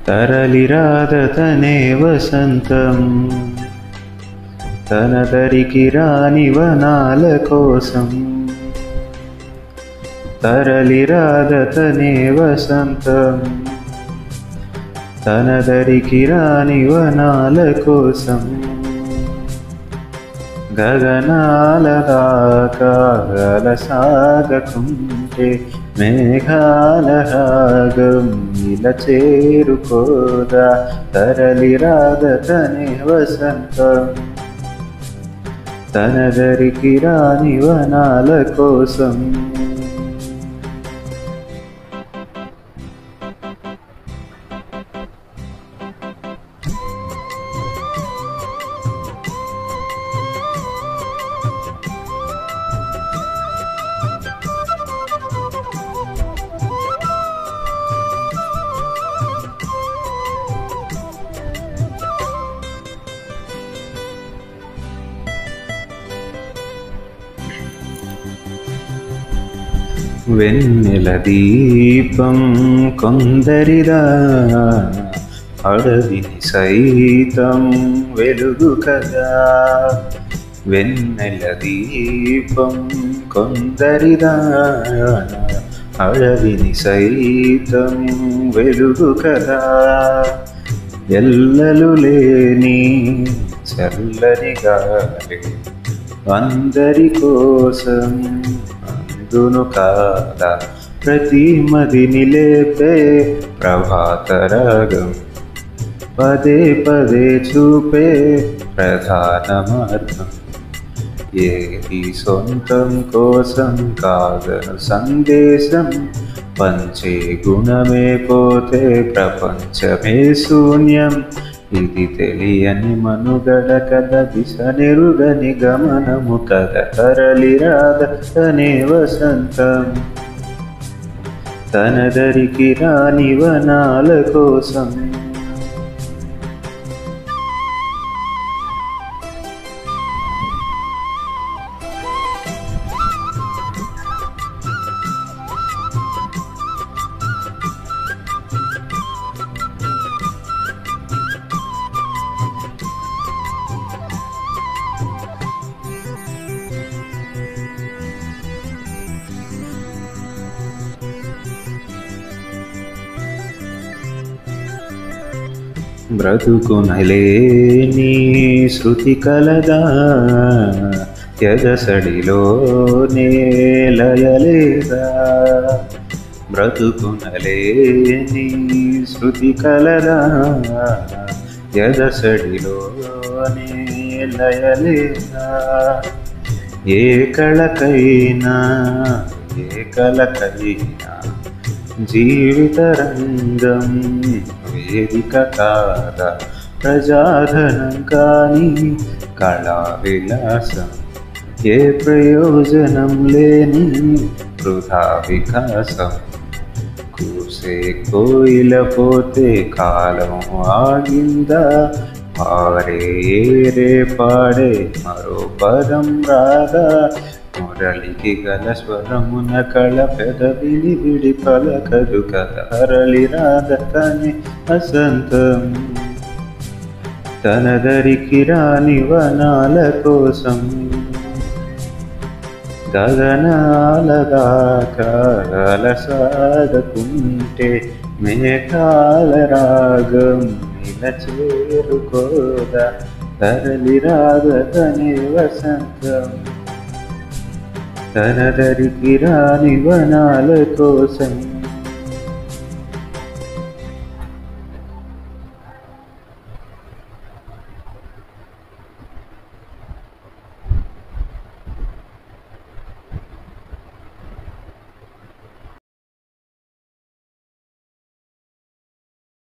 తరలిరాదతనే వసంతం తన దరికి రాని వనాల కోసం. తరలిరాదతనే వసంతం తన దరికి రాని వనాల కోసం. గగనాల దాకా సాగకుంటే మేఘాల రాగం ఇలా చేరుకోదా. తరలిరాదతనే వసంతం తన దరికి రాని వనాల కోసం. వెన్నెల దీపం కొందరిదా, అడవిని సైతం వెలుగు కదా. వెన్నెల దీపం కొందరిదా, అడవిని సైతం వెలుగు కదా. ఎల్లలు లేని చల్లని గాలి అందరి కోసం అందును కాదా. ప్రతి మదిని లేపే ప్రభాత రాగం పదే పదే చూపే ప్రధాన మార్గం. ఏది సొంతం కోసం కాదను సందేశం, పంచే గుణమే పోతే ప్రపంచమే శూన్యం. ఇది తెలియని మనుగడ కథ, దిశ నెరుగని గమనము కథ. తరలిరాదతనే వసంతం తన దరికి రాని వనాల కోసం. బ్రతుకునలేని శృతి కలదా, ఎదసడిలోనే లయలేదా. బ్రతుకునలేని శృతి కలదా, ఎదసడిలోనే లయలేదా. ఏ కళకైనా జీవిత రంగం వేదిక కాదా. ప్రజాధనం కానీ కళా విలాసం, ఏ ప్రయోజనం లేని వృధా వికాసం. కూసే కోయిల పోతే కాలం ఆగిందా, పారే ఏరే పాడే మరో పదం రాదా. మురళికి గల స్వరమున కళ పెదవిని విడి పలకదు కథ. తరలిరాదతనే వసంతం తన దరికి రాని వనాల కోసం. గగనాల దాకా సాగకుంటే మేఘాల రాగం ఇలా చేరుకోదా. తరలిరాదతనే వసంతం తన దరికి రాని వనాల కోసం.